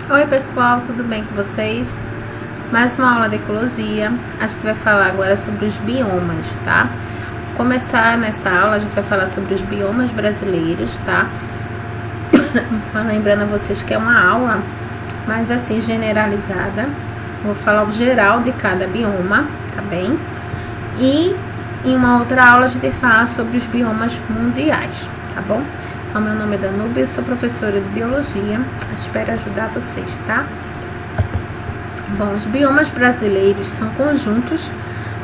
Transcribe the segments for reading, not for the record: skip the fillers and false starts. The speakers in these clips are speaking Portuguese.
Oi pessoal, tudo bem com vocês? Mais uma aula de ecologia. A gente vai falar agora sobre os biomas, tá? Começar nessa aula, a gente vai falar sobre os biomas brasileiros, tá? Lembrando a vocês que é uma aula mais assim generalizada. Vou falar o geral de cada bioma, tá bem? E em uma outra aula a gente vai falar sobre os biomas mundiais, tá bom? Então, meu nome é Danúbia, eu sou professora de biologia. Espero ajudar vocês, tá? Bom, os biomas brasileiros são conjuntos,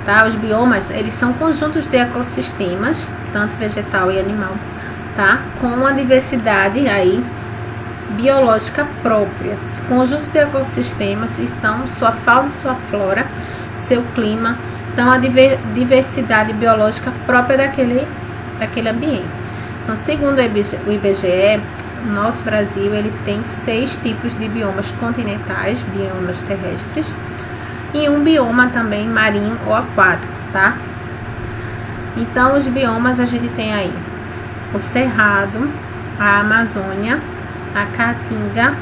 tá? Os biomas, eles são conjuntos de ecossistemas, tanto vegetal e animal, tá? Com uma diversidade aí biológica própria. Conjunto de ecossistemas estão sua fauna e sua flora, seu clima, então a diversidade biológica própria daquele ambiente. Então, segundo o IBGE, o nosso Brasil ele tem 6 tipos de biomas continentais, biomas terrestres, e um bioma também marinho ou aquático, tá? Então, os biomas a gente tem aí o Cerrado, a Amazônia, a Caatinga,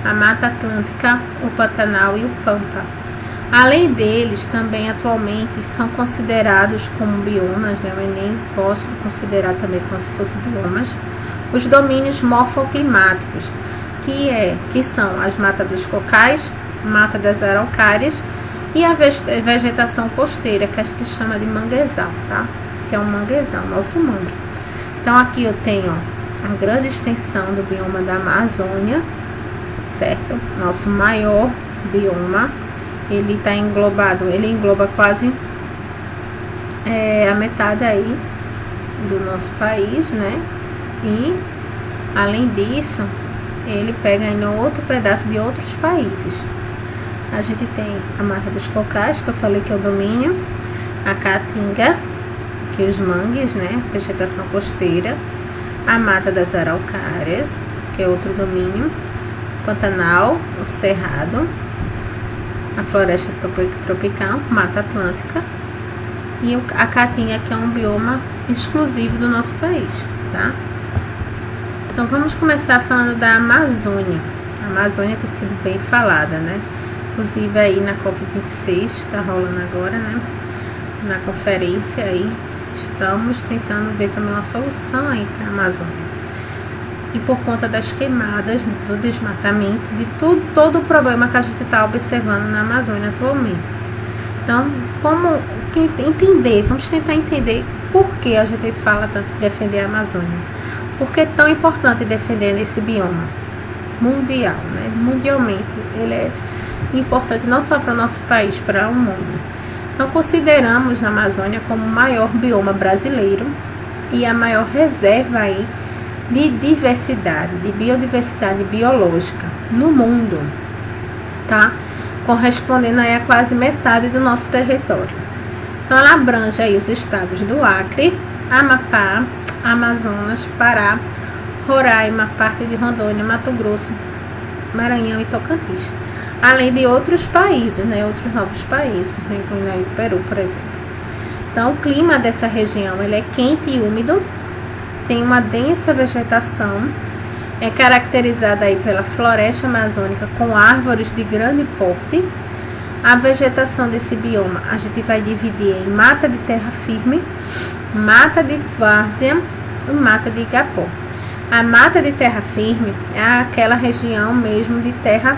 a Mata Atlântica, o Pantanal e o Pampa. Além deles, também atualmente são considerados como biomas, né? O Enem gosta de considerar também como se fossem biomas, os domínios morfoclimáticos, que são as matas dos cocais, mata das araucárias e a vegetação costeira, que a gente chama de manguezal, tá? Esse aqui é um manguezal, nosso mangue. Então aqui eu tenho a grande extensão do bioma da Amazônia, certo? Nosso maior bioma. Ele está englobado, ele engloba quase a metade aí do nosso país, né? E além disso, ele pega ainda outro pedaço de outros países. A gente tem a Mata dos Cocais, que eu falei que é o domínio, a Caatinga, que é os mangues, né? Vegetação costeira, a Mata das Araucárias, que é outro domínio, Pantanal, o Cerrado, a floresta tropical, Mata Atlântica e a Caatinga, que é um bioma exclusivo do nosso país, tá? Então vamos começar falando da Amazônia. A Amazônia tem sido bem falada, né? Inclusive aí na COP26, tá rolando agora, né? Na conferência aí, estamos tentando ver também uma solução aí para a Amazônia. E por conta das queimadas, do desmatamento, de todo o problema que a gente está observando na Amazônia atualmente. Então, vamos tentar entender por que a gente fala tanto de defender a Amazônia. Por que é tão importante defender esse bioma mundial, né? Mundialmente, ele é importante não só para o nosso país, para o mundo. Então, consideramos a Amazônia como o maior bioma brasileiro e a maior reserva aí de diversidade, de biodiversidade biológica no mundo, tá? Correspondendo aí a quase metade do nosso território. Então, ela abrange aí os estados do Acre, Amapá, Amazonas, Pará, Roraima, parte de Rondônia, Mato Grosso, Maranhão e Tocantins. Além de outros países, né? Outros novos países, incluindo aí o Peru, por exemplo. Então, o clima dessa região ele é quente e úmido, tem uma densa vegetação, é caracterizada aí pela floresta amazônica com árvores de grande porte. A vegetação desse bioma a gente vai dividir em mata de terra firme, mata de várzea e mata de igapó. A mata de terra firme é aquela região mesmo de terra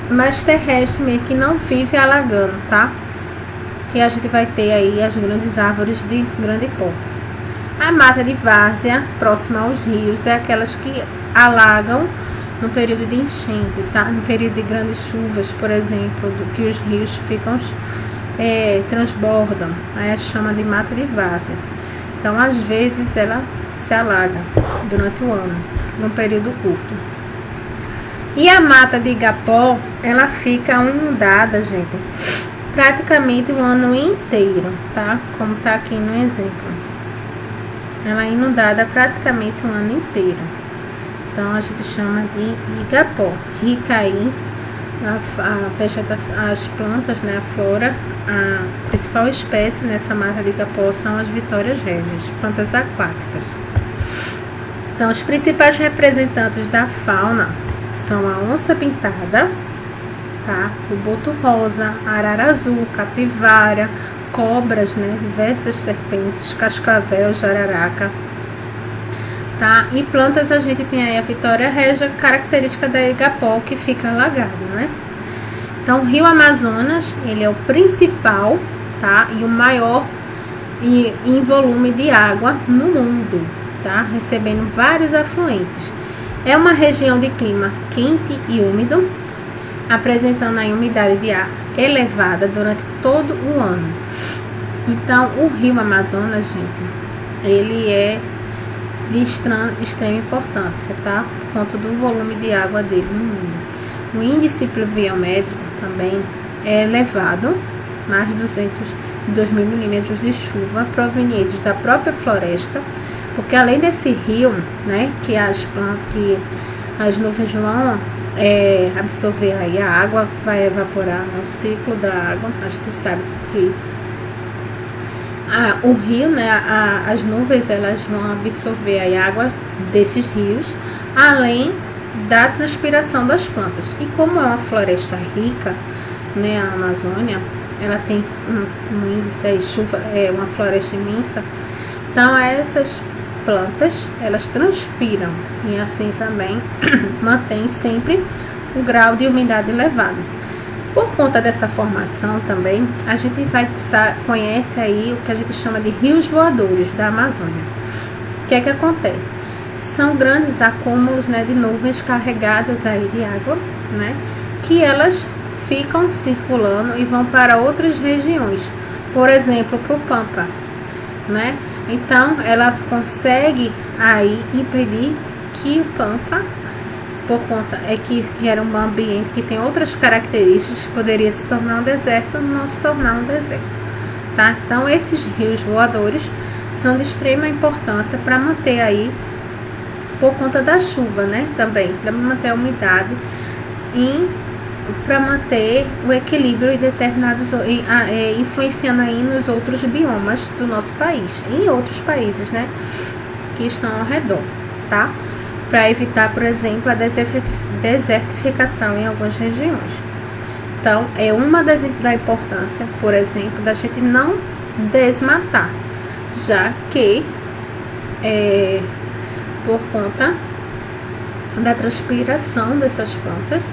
mais terrestre mesmo, que não vive alagando, tá? Que a gente vai ter aí as grandes árvores de grande porte. A mata de várzea, próxima aos rios, é aquelas que alagam no período de enchente, tá? No período de grandes chuvas, por exemplo, que os rios transbordam. Aí a gente chama de mata de várzea. Então, às vezes, ela se alaga durante o ano, num período curto. E a mata de igapó, ela fica inundada, gente, praticamente o ano inteiro, tá? Como tá aqui no exemplo. Ela é inundada praticamente o ano inteiro. Então a gente chama de igapó. Rica aí a vegetação, as plantas, né, a flora. A principal espécie nessa mata de igapó são as vitórias régias, plantas aquáticas. Então os principais representantes da fauna são a onça-pintada, tá? O boto rosa, arara azul, capivara, cobras, né? Diversas serpentes, cascavel, jararaca, tá? E plantas a gente tem aí a Vitória Régia, característica da igapó, que fica alagado, né? Então, o Rio Amazonas, ele é o principal, tá? E o maior em volume de água no mundo, tá? Recebendo vários afluentes. É uma região de clima quente e úmido, apresentando aí umidade de ar elevada durante todo o ano. Então, o Rio Amazonas, gente, ele é de extrema importância, tá? Por conta do volume de água dele no mundo. O índice pluviométrico também é elevado, mais de 2.000 milímetros de chuva provenientes da própria floresta, porque além desse rio, né, que as nuvens vão absorver aí a água, vai evaporar no ciclo da água. A gente sabe que o rio, né, as nuvens, elas vão absorver a água desses rios, além da transpiração das plantas. E como é uma floresta rica, né, a Amazônia, ela tem um índice aí, chuva, é uma floresta imensa, então essas plantas, elas transpiram e assim também mantém sempre o grau de umidade elevado. Por conta dessa formação também, a gente conhece aí o que a gente chama de rios voadores da Amazônia. O que é que acontece? São grandes acúmulos, né, de nuvens carregadas aí de água, né, que elas ficam circulando e vão para outras regiões, por exemplo, para o Pampa, né? Então, ela consegue aí impedir que o Pampa, por conta que era um ambiente que tem outras características, poderia se tornar um deserto, não se tornar um deserto, tá? Então, esses rios voadores são de extrema importância para manter aí, por conta da chuva, né? Também, para manter a umidade e para manter o equilíbrio em determinados, influenciando aí nos outros biomas do nosso país e em outros países, né, que estão ao redor, tá? Para evitar, por exemplo, a desertificação em algumas regiões. Então, é uma da importância, por exemplo, da gente não desmatar, já que por conta da transpiração dessas plantas,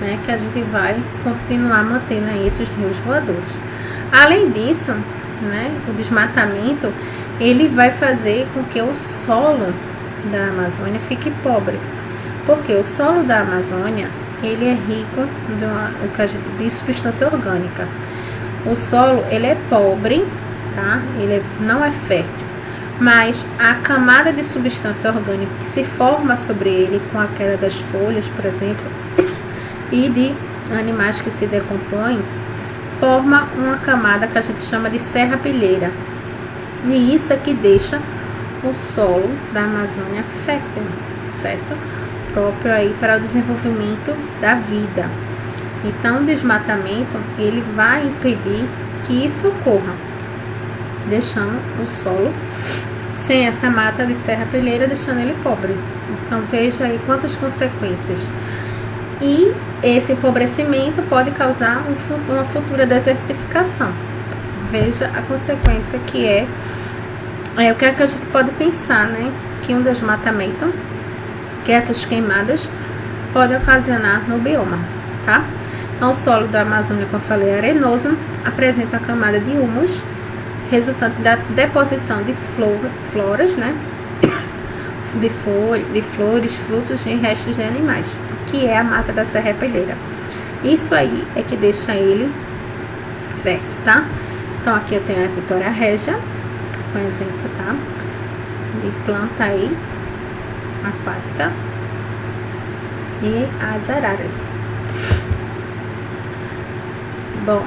né, que a gente vai continuar mantendo aí esses rios voadores. Além disso, né, o desmatamento, ele vai fazer com que o solo da Amazônia fique pobre, porque o solo da Amazônia, ele é rico o que a gente diz, substância orgânica. O solo, ele é pobre, tá? Ele não é fértil, mas a camada de substância orgânica que se forma sobre ele com a queda das folhas, por exemplo, e de animais que se decompõem, forma uma camada que a gente chama de serrapilheira. E isso é que deixa o solo da Amazônia fértil, certo? Próprio aí para o desenvolvimento da vida. Então, o desmatamento, ele vai impedir que isso ocorra, deixando o solo sem essa mata de serrapilheira, deixando ele pobre. Então, veja aí quantas consequências. E esse empobrecimento pode causar uma futura desertificação. Veja a consequência que o que é que a gente pode pensar, né? Que um desmatamento, que essas queimadas podem ocasionar no bioma, tá? Então, o solo da Amazônia, como eu falei, é arenoso, apresenta a camada de humus, resultante da deposição de floras, né? De flores, frutos e restos de animais, que é a mata da serrapilheira. Isso aí é que deixa ele fértil, tá? Então, aqui eu tenho a Vitória Régia, por exemplo, tá? De planta aí aquática, e as araras. Bom,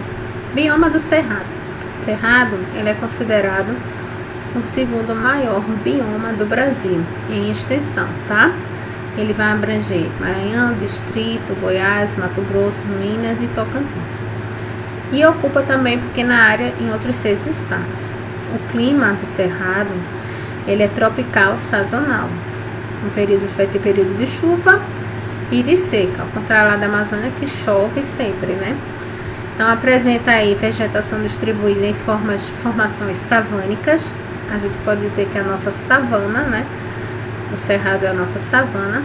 bioma do Cerrado. O Cerrado, ele é considerado o segundo maior bioma do Brasil em extensão, tá? Ele vai abranger Maranhão, Distrito, Goiás, Mato Grosso, Minas e Tocantins. E ocupa também pequena área em outros 6 estados. O clima do Cerrado, ele é tropical sazonal. Vai ter período de chuva e de seca, ao contrário lá da Amazônia que chove sempre, né? Então apresenta aí vegetação distribuída em formações savânicas. A gente pode dizer que é a nossa savana, né? O cerrado é a nossa savana.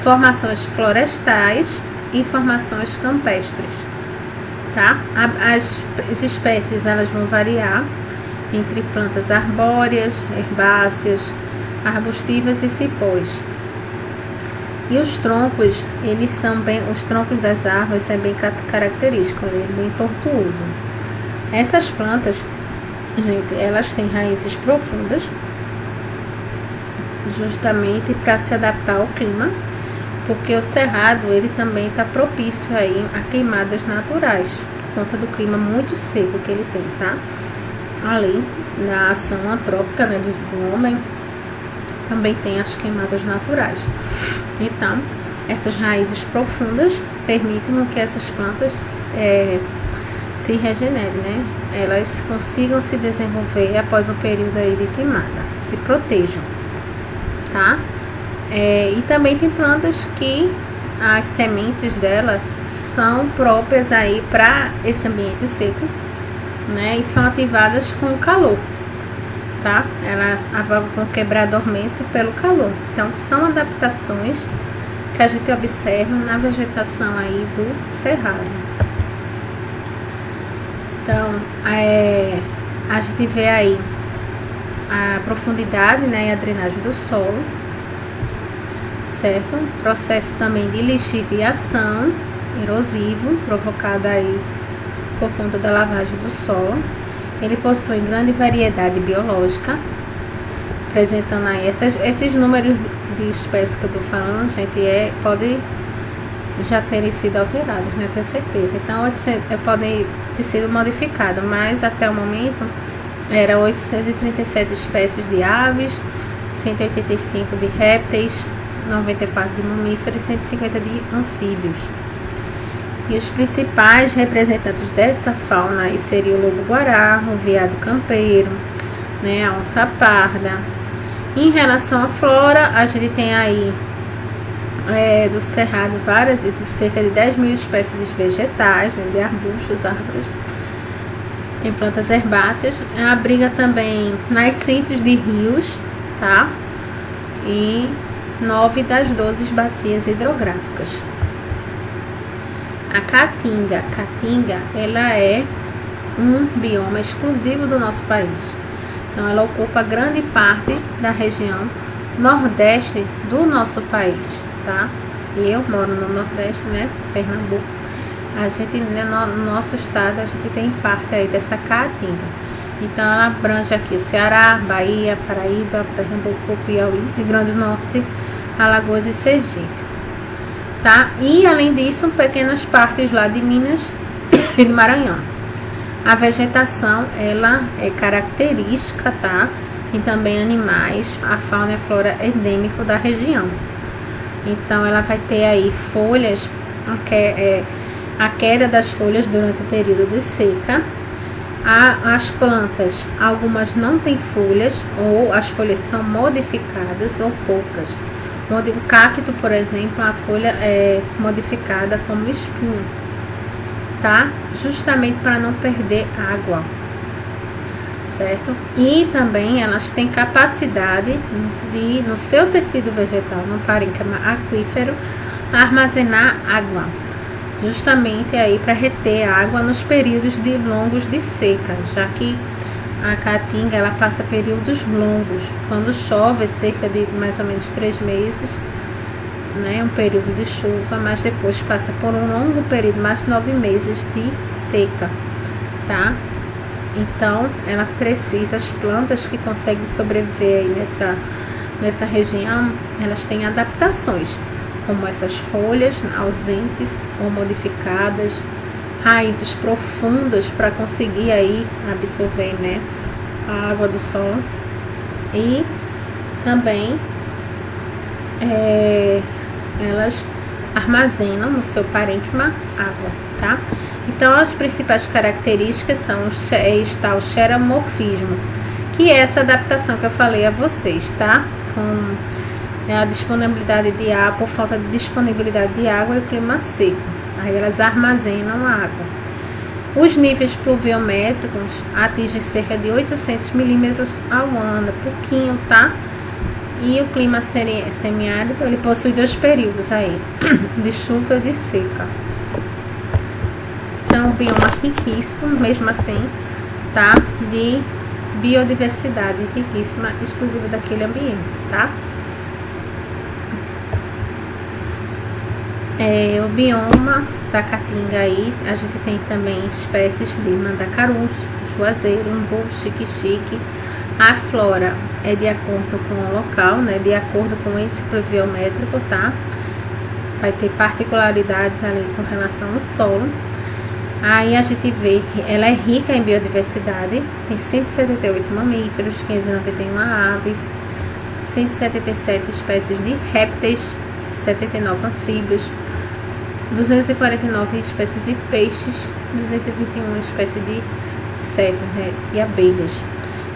Formações florestais e formações campestres, tá? As espécies elas vão variar entre plantas arbóreas, herbáceas, arbustivas e cipós. E os troncos, os troncos das árvores é bem característico, ele é bem tortuoso. Essas plantas, gente, elas têm raízes profundas, justamente para se adaptar ao clima, porque o cerrado, ele também está propício aí a queimadas naturais, por conta do clima muito seco que ele tem, tá? Além da ação antrópica, né, do homem, também tem as queimadas naturais. Então, essas raízes profundas permitem que essas plantas se regenerem, né? Elas consigam se desenvolver após um período aí de queimada, se protejam, tá? E também tem plantas que as sementes dela são próprias aí para esse ambiente seco, né? E são ativadas com o calor, tá? Elas vão quebrar a dormência pelo calor. Então são adaptações que a gente observa na vegetação aí do cerrado. Então a gente vê aí a profundidade, né, e a drenagem do solo, certo? Processo também de lixiviação erosivo provocado aí por conta da lavagem do solo. Ele possui grande variedade biológica, apresentando aí esses números de espécies que eu estou falando, gente, pode já terem sido alterados, né? Tenho certeza. Então, podem ter sido modificados, mas até o momento eram 837 espécies de aves, 185 de répteis, 94 de mamíferos e 150 de anfíbios. E os principais representantes dessa fauna aí seriam o lobo-guará, o veado campeiro, né, a onça parda. Em relação à flora, a gente tem aí do cerrado cerca de 10 mil espécies de vegetais, né, de arbustos, árvores, tem plantas herbáceas. Abriga também nascentes de rios, tá? E 9 das 12 bacias hidrográficas. A caatinga, ela é um bioma exclusivo do nosso país. Então, ela ocupa grande parte da região nordeste do nosso país, tá? Eu moro no nordeste, né, Pernambuco. A gente, no nosso estado, a gente tem parte aí dessa caatinga. Então, ela abrange aqui o Ceará, Bahia, Paraíba, Pernambuco, Piauí, Rio Grande do Norte, Alagoas e Sergipe. Tá? E além disso, pequenas partes lá de Minas e do Maranhão. A vegetação, ela é característica, tá? E também animais, a fauna e a flora endêmico da região. Então ela vai ter aí folhas, a queda das folhas durante o período de seca. As plantas, algumas não têm folhas, ou as folhas são modificadas ou poucas. O cacto, por exemplo, a folha é modificada como espinho, tá? Justamente para não perder água, certo? E também elas têm capacidade de, no seu tecido vegetal, no parênquima aquífero, armazenar água, justamente aí para reter água nos períodos longos de seca, já que a caatinga, ela passa períodos longos. Quando chove, cerca de mais ou menos 3 meses, né, um período de chuva, mas depois passa por um longo período, mais de 9 meses de seca, tá? Então, ela precisa, as plantas que conseguem sobreviver aí nessa região, elas têm adaptações, como essas folhas ausentes ou modificadas, raízes profundas para conseguir aí absorver, né, a água do solo, e também elas armazenam no seu parênquima água, tá? Então as principais características está o xeromorfismo, que é essa adaptação que eu falei a vocês, tá? Com a disponibilidade de água, por falta de disponibilidade de água e o clima seco. Aí elas armazenam a água. Os níveis pluviométricos atingem cerca de 800 milímetros ao ano, pouquinho, tá? E o clima semiárido, ele possui 2 períodos aí, de chuva e de seca. Então, um bioma riquíssimo, mesmo assim, tá? De biodiversidade riquíssima, exclusiva daquele ambiente, tá? O bioma da Caatinga aí, a gente tem também espécies de mandacaru, juazeiro, umbu, xique-xique. A flora é de acordo com o local, né? De acordo com o índice pluviométrico, tá? Vai ter particularidades ali com relação ao solo. Aí a gente vê, ela é rica em biodiversidade, tem 178 mamíferos, 591 aves, 177 espécies de répteis, 79 anfíbios, 249 espécies de peixes, 221 espécies de insetos, né, e abelhas.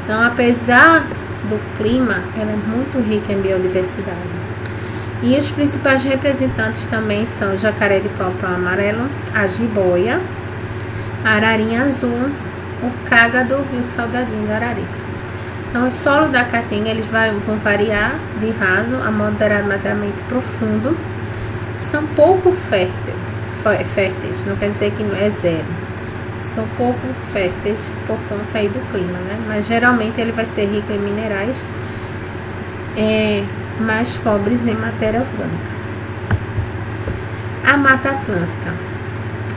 Então, apesar do clima, ela é muito rica em biodiversidade. E os principais representantes também são o jacaré de pau-pau amarelo, a jiboia, a ararinha azul, o cágado e o salgadinho do arari. Então, o solo da Caatinga eles vão variar de raso a moderadamente profundo. São pouco férteis, não quer dizer que não é zero. São pouco férteis por conta aí do clima, né? Mas geralmente ele vai ser rico em minerais, mais pobres em matéria orgânica. A Mata Atlântica.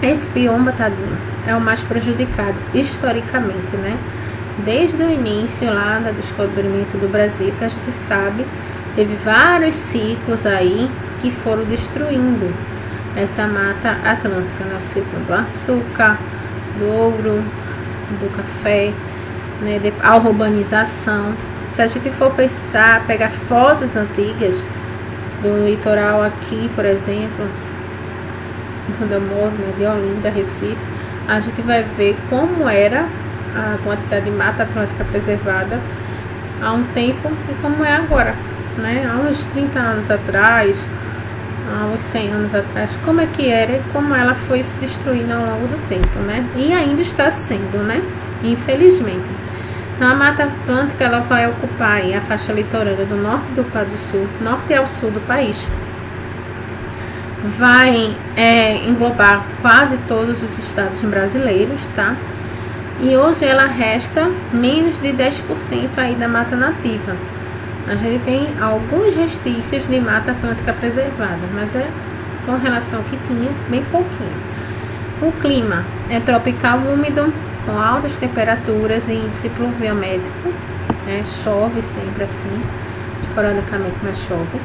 Esse bioma, tadinho, é o mais prejudicado historicamente, né? Desde o início lá do descobrimento do Brasil, que a gente sabe, teve vários ciclos aí que foram destruindo essa Mata Atlântica, né? O ciclo do açúcar, do ouro, do café, né? A urbanização. Se a gente for pensar, pegar fotos antigas do litoral aqui, por exemplo, onde eu moro, né, de Olinda, Recife, a gente vai ver como era a quantidade de Mata Atlântica preservada há um tempo e como é agora, né? Há uns 30 anos atrás, há uns 100 anos atrás, como é que era e como ela foi se destruindo ao longo do tempo, né? E ainda está sendo, né? Infelizmente. Então, a Mata Atlântica ela vai ocupar aí a faixa litorânea do norte do sul, norte ao sul do país. Vai englobar quase todos os estados brasileiros, tá? E hoje ela resta menos de 10% aí da mata nativa. A gente tem alguns restícios de Mata Atlântica preservada, mas é com relação ao que tinha, bem pouquinho. O clima é tropical úmido, com altas temperaturas e índice pluviométrico, né? Chove sempre assim, esporadicamente, mas chove.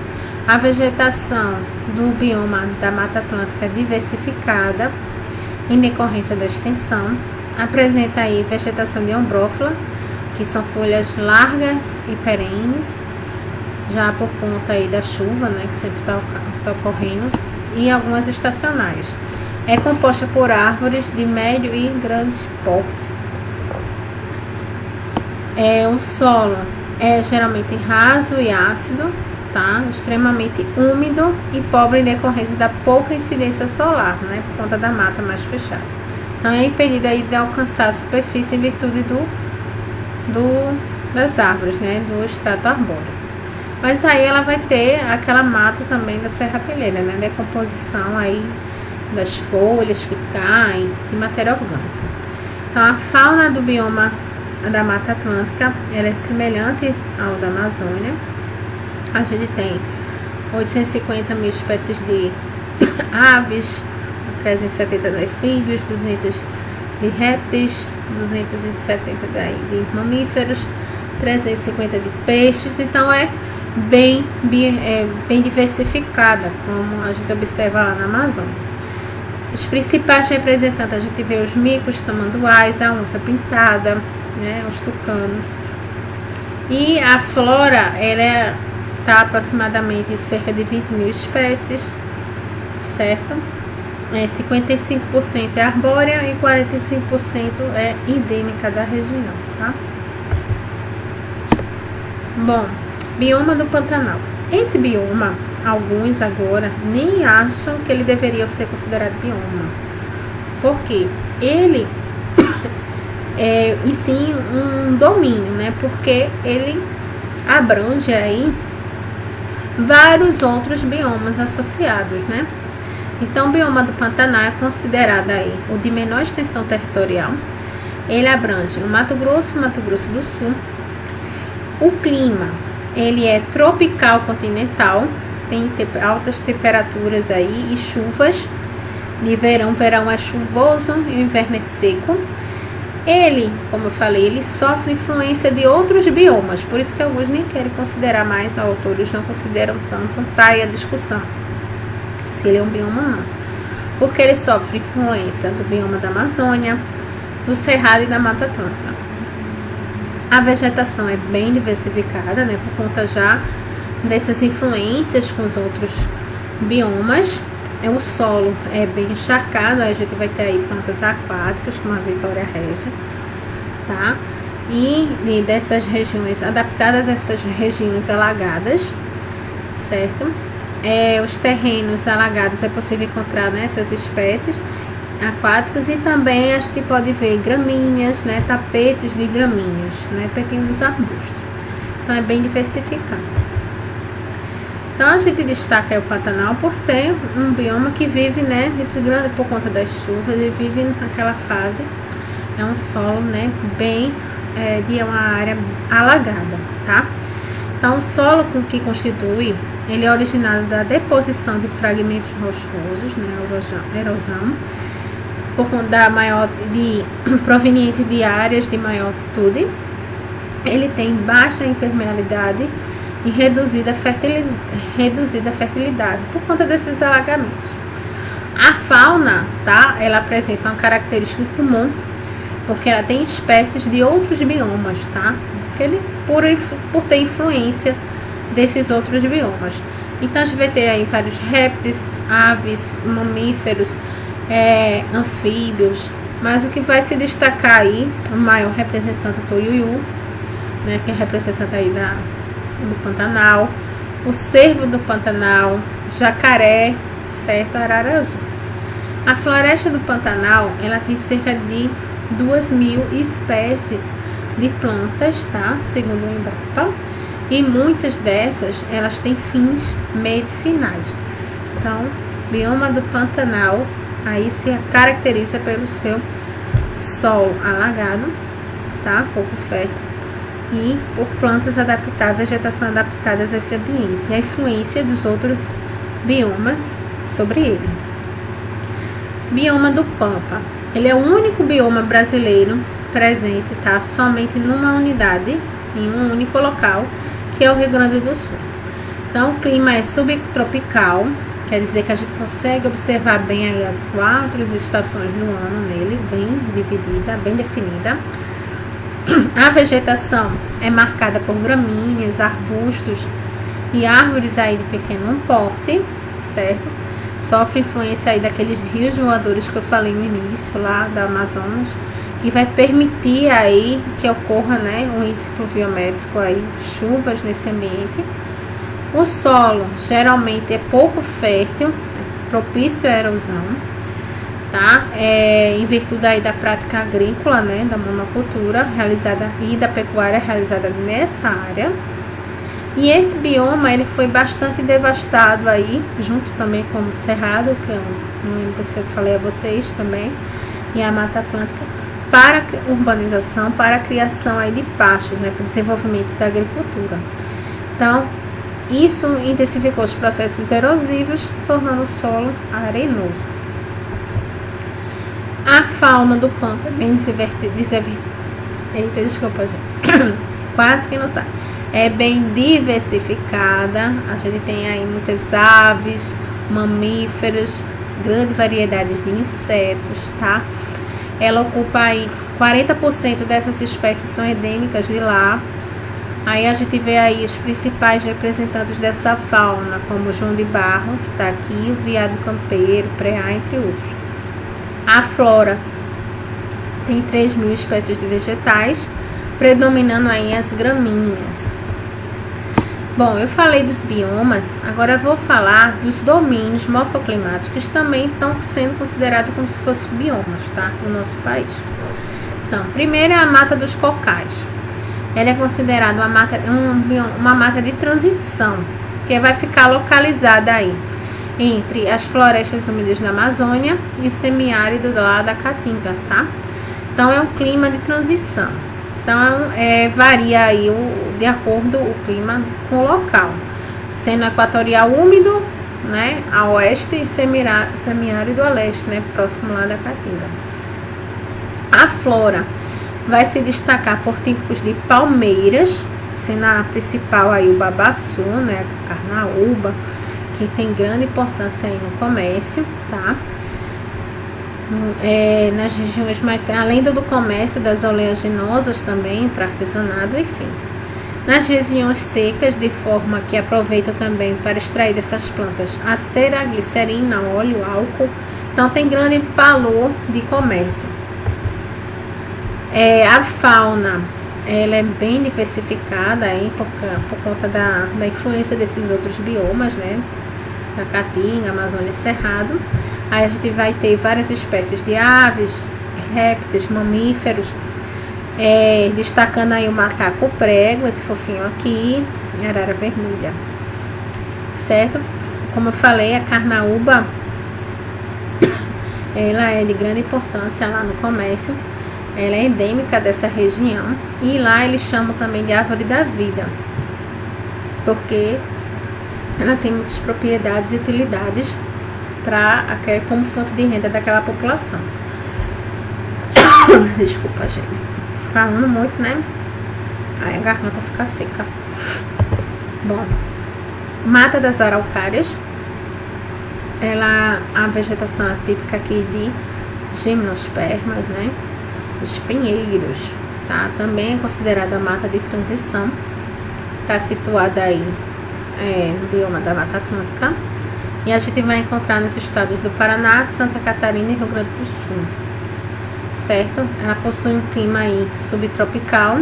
A vegetação do bioma da Mata Atlântica é diversificada em decorrência da extensão. Apresenta aí vegetação de ombrófila, que são folhas largas e perenes, já por conta aí da chuva, né, que sempre está ocorrendo, e algumas estacionais. É composta por árvores de médio e grande porte. O solo é geralmente raso e ácido, tá? Extremamente úmido e pobre em decorrência da pouca incidência solar, né, por conta da mata mais fechada. Então é impedida aí de alcançar a superfície em virtude das árvores, né, do extrato arbóreo. Mas aí ela vai ter aquela mata também da serrapilheira, né, decomposição aí das folhas que caem e matéria orgânica. Então a fauna do bioma da Mata Atlântica ela é semelhante ao da Amazônia. A gente tem 850 mil espécies de aves, 370 de anfíbios, 200 de répteis, 270 de mamíferos, 350 de peixes. Então é bem diversificada, como a gente observa lá na Amazônia. Os principais representantes, a gente vê os micos, tamanduás, a onça pintada, né, os tucanos. E a flora, ela está aproximadamente cerca de 20 mil espécies, certo? 55% é arbórea e 45% é endêmica da região, tá? Bom, bioma do Pantanal. Esse bioma, alguns agora nem acham que ele deveria ser considerado bioma, porque ele e sim um domínio, né? Porque ele abrange aí vários outros biomas associados, né? Então, o bioma do Pantanal é considerado aí o de menor extensão territorial. Ele abrange o Mato Grosso do Sul. O clima, ele é tropical continental, tem altas temperaturas aí e chuvas. De verão é chuvoso e o inverno é seco. Ele, como eu falei, ele sofre influência de outros biomas, por isso que alguns nem querem considerar mais, autores não consideram tanto, tá aí a discussão se ele é um bioma ou não, porque ele sofre influência do bioma da Amazônia, do Cerrado e da Mata Atlântica. A vegetação é bem diversificada, né, por conta já dessas influências com os outros biomas. O solo é bem encharcado, a gente vai ter aí plantas aquáticas, como a Vitória Regia, tá? E dessas regiões, adaptadas a essas regiões alagadas, certo? Os terrenos alagados é possível encontrar nessas espécies aquáticas e também a gente pode ver gramíneas, né? Tapetes de gramíneas, né? Pequenos arbustos. Então é bem diversificado. Então a gente destaca o Pantanal por ser um bioma que vive, né, por conta das chuvas, ele vive naquela fase, é um solo, né, bem de uma área alagada, tá? Então o solo com que constitui, ele é originado da deposição de fragmentos rochosos, né, erosão, por conta da proveniente de áreas de maior altitude. Ele tem baixa impermeabilidade e reduzida fertilidade por conta desses alagamentos. A fauna, tá? Ela apresenta uma característica comum, porque ela tem espécies de outros biomas, tá? Por ter influência desses outros biomas. Então a gente vai ter aí vários répteis, aves, mamíferos, anfíbios, mas o que vai se destacar aí, o maior representante é o Toiuiu, né? Que é representante aí do Pantanal, o cervo do Pantanal, jacaré, certo, arara azul. A floresta do Pantanal, ela tem cerca de 2.000 espécies de plantas, tá? Segundo o Embrapa, e muitas dessas, elas têm fins medicinais. Então, o bioma do Pantanal, aí se caracteriza pelo seu solo alagado, tá? Pouco fértil, e por plantas adaptadas, vegetação adaptada a esse ambiente, e a influência dos outros biomas sobre ele. Bioma do Pampa, ele é o único bioma brasileiro presente, tá? Somente numa unidade, em um único local, que é o Rio Grande do Sul. Então o clima é subtropical, quer dizer que a gente consegue observar bem aí as 4 estações do ano nele, bem dividida, bem definida. A vegetação é marcada por gramíneas, arbustos e árvores aí de pequeno porte, certo? Sofre influência aí daqueles rios voadores que eu falei no início, lá da Amazonas, que vai permitir aí que ocorra, né, um índice pluviométrico aí, chuvas nesse ambiente. O solo geralmente é pouco fértil, é propício à erosão, tá? Em virtude aí da prática agrícola, né, da monocultura realizada e da pecuária realizada nessa área. E esse bioma, ele foi bastante devastado aí, junto também com o Cerrado, que eu não lembro se eu falei a vocês também, e a Mata Atlântica, para a urbanização, para a criação aí de pastos, né, para o desenvolvimento da agricultura. Então, isso intensificou os processos erosivos, tornando o solo arenoso. A fauna do Pampa é bem quase que não sabe. É bem diversificada. A gente tem aí muitas aves, mamíferos, grande variedade de insetos, tá? Ela ocupa aí 40% dessas espécies são endêmicas de lá. Aí a gente vê aí os principais representantes dessa fauna, como o João de Barro, que está aqui, o veado campeiro, preá, entre outros. A flora tem 3.000 espécies de vegetais, predominando aí as gramíneas. Bom, eu falei dos biomas, agora eu vou falar dos domínios morfoclimáticos que também estão sendo considerados como se fossem biomas, tá? No nosso país. Então, primeiro é a mata dos cocais. Ela é considerada uma mata de transição, que vai ficar localizada aí entre as florestas úmidas da Amazônia e o semiárido lá da Caatinga, tá? Então é um clima de transição. Então varia aí de acordo o clima com o local, sendo equatorial úmido, né, a oeste e semiárido a leste, né, próximo lá da Caatinga. A flora vai se destacar por tipos de palmeiras, sendo a principal aí o babaçu, né, a carnaúba, que tem grande importância aí no comércio, tá? Nas regiões mais, além do comércio das oleaginosas também, para artesanato, enfim. Nas regiões secas, de forma que aproveitam também para extrair dessas plantas a cera, a glicerina, óleo, álcool. Então tem grande valor de comércio. A fauna, ela é bem diversificada aí por conta da influência desses outros biomas, né? Da Caatinga, Amazônia e Cerrado. Aí a gente vai ter várias espécies de aves, répteis, mamíferos, destacando aí o macaco prego, esse fofinho aqui, e a arara vermelha, certo? Como eu falei, a carnaúba, ela é de grande importância lá no comércio, ela é endêmica dessa região, e lá eles chamam também de árvore da vida, porque ela tem muitas propriedades e utilidades como fonte de renda daquela população. Desculpa, gente. Falando muito, né? Aí a garganta fica seca. Bom, mata das araucárias. A vegetação é típica aqui de gimnospermas, né? Os pinheiros, tá? Também é considerada mata de transição. Está situada aí no bioma da Mata Atlântica. E a gente vai encontrar nos estados do Paraná, Santa Catarina e Rio Grande do Sul, certo? Ela possui um clima aí subtropical,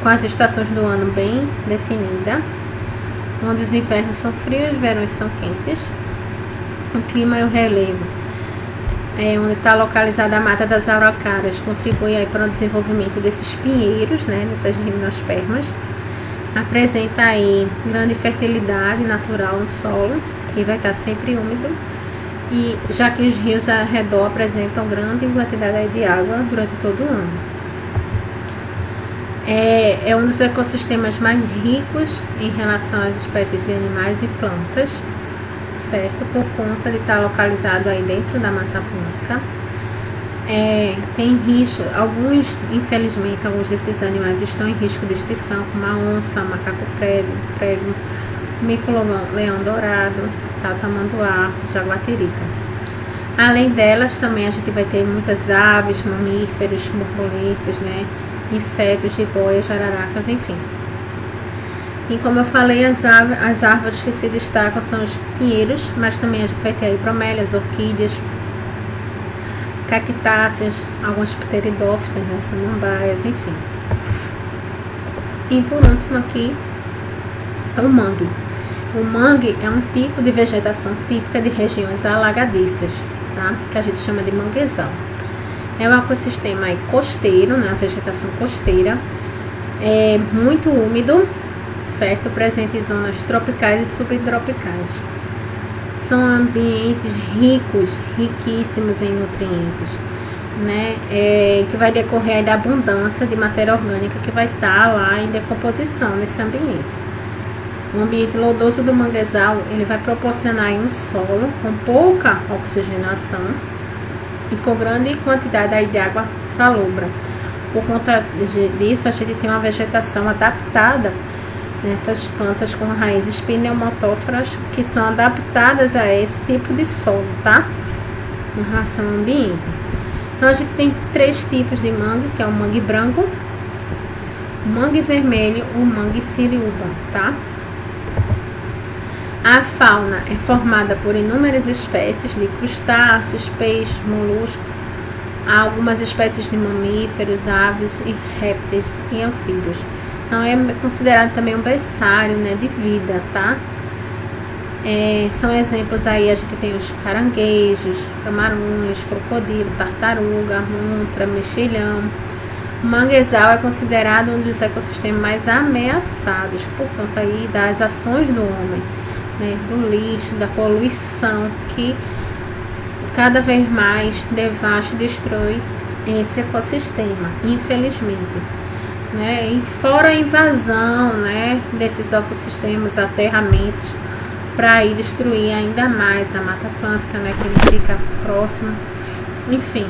com as estações do ano bem definida, onde os invernos são frios, os verões são quentes. O clima e o relevo, onde está localizada a mata das araucárias, contribui aí para o desenvolvimento desses pinheiros, né, dessas gimnospermas. Apresenta aí grande fertilidade natural no solo, que vai estar sempre úmido, e já que os rios ao redor apresentam grande quantidade de água durante todo o ano. É um dos ecossistemas mais ricos em relação às espécies de animais e plantas, certo? Por conta de estar localizado aí dentro da Mata Atlântica. Tem risco, infelizmente, alguns desses animais estão em risco de extinção, como a onça, macaco prego, mico-leão dourado, tamanduá, jaguatirica. Além delas, também a gente vai ter muitas aves, mamíferos, borboletas, né, insetos, jiboias, jararacas, enfim. E como eu falei, as árvores que se destacam são os pinheiros, mas também a gente vai ter aí bromélias, orquídeas, cactáceas, algumas pteridófitas, né, samambaias, enfim. E por último aqui, o mangue. O mangue é um tipo de vegetação típica de regiões alagadiças, tá? Que a gente chama de manguezal. É um ecossistema aí costeiro, né, vegetação costeira, muito úmido, certo? Presente em zonas tropicais e subtropicais. São ambientes riquíssimos em nutrientes, né? Que vai decorrer da abundância de matéria orgânica que vai estar lá em decomposição nesse ambiente. O ambiente lodoso do manguezal, ele vai proporcionar um solo com pouca oxigenação e com grande quantidade aí de água salobra. Por conta disso, a gente tem uma vegetação adaptada, essas plantas com raízes pneumatóforas que são adaptadas a esse tipo de solo, tá? Em relação ao ambiente. Então a gente tem 3 tipos de mangue, que é o mangue branco, o mangue vermelho e o mangue siriúba, tá? A fauna é formada por inúmeras espécies de crustáceos, peixes, moluscos, algumas espécies de mamíferos, aves e répteis e anfíbios. Então é considerado também um berçário, né, de vida, tá? São exemplos aí, a gente tem os caranguejos, camarões, crocodilo, tartaruga, montra, mexilhão. O manguezal é considerado um dos ecossistemas mais ameaçados por conta aí das ações do homem, né, do lixo, da poluição, que cada vez mais devasta e destrói esse ecossistema, infelizmente, né? E fora a invasão, né, desses ecossistemas, aterramentos, para ir destruir ainda mais a Mata Atlântica, né, que ele fica próximo, enfim,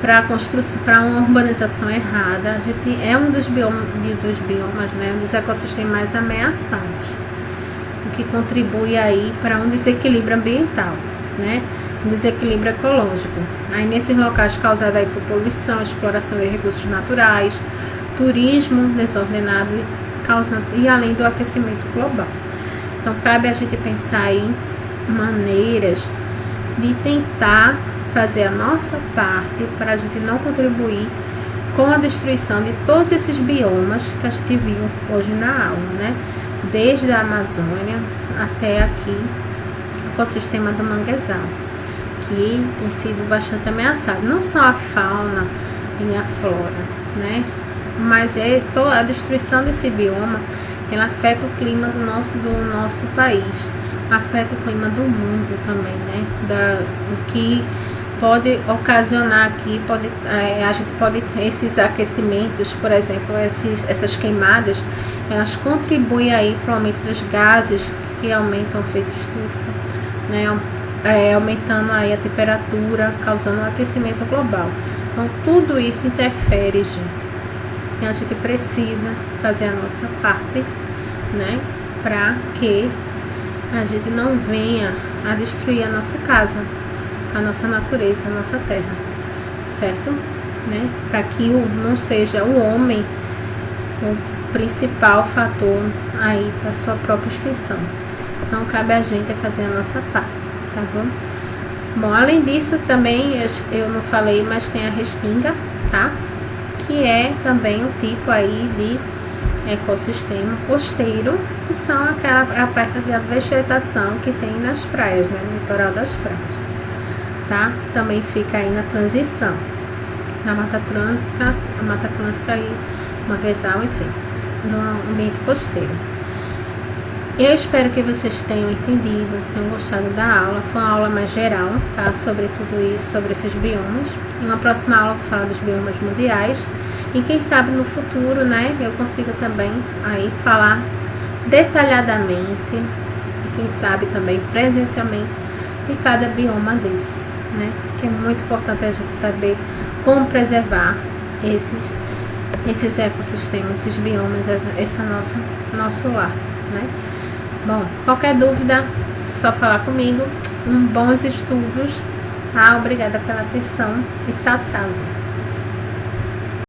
para construção, para uma urbanização errada. A gente é um dos biomas, né, um dos ecossistemas mais ameaçados, o que contribui aí para um desequilíbrio ambiental, né, um desequilíbrio ecológico. Aí nesses locais causado aí por poluição, exploração de recursos naturais, turismo desordenado e além do aquecimento global. Então cabe a gente pensar em maneiras de tentar fazer a nossa parte para a gente não contribuir com a destruição de todos esses biomas que a gente viu hoje na aula, né? Desde a Amazônia até aqui, o ecossistema do manguezal, que tem sido bastante ameaçado, não só a fauna e a flora, né? Mas toda a destruição desse bioma, ela afeta o clima do nosso país, afeta o clima do mundo também, né? O que pode ocasionar aqui, a gente pode, esses aquecimentos, por exemplo, essas queimadas, elas contribuem aí para o aumento dos gases que aumentam o efeito estufa, né? Aumentando aí a temperatura, causando um aquecimento global. Então tudo isso interfere, gente. E a gente precisa fazer a nossa parte, né, para que a gente não venha a destruir a nossa casa, a nossa natureza, a nossa terra, certo? Né? Para que não seja o homem o principal fator aí para sua própria extinção. Então cabe a gente fazer a nossa parte, tá bom? Bom, além disso também eu não falei, mas tem a restinga, tá? Que é também um tipo aí de ecossistema costeiro, que são a parte da vegetação que tem nas praias, né, no litoral das praias, tá? Também fica aí na transição, na Mata Atlântica e manguezal, enfim, no ambiente costeiro. Eu espero que vocês tenham entendido, tenham gostado da aula. Foi uma aula mais geral, tá? Sobre tudo isso, sobre esses biomas. Em uma próxima aula eu falo dos biomas mundiais. E quem sabe no futuro, né, eu consiga também aí falar detalhadamente, e quem sabe também presencialmente, de cada bioma desse, né? Que é muito importante a gente saber como preservar esses ecossistemas, esses biomas, esse nosso lar, né? Bom, qualquer dúvida, só falar comigo. Bons estudos, tá? Obrigada pela atenção e tchau, tchau, gente.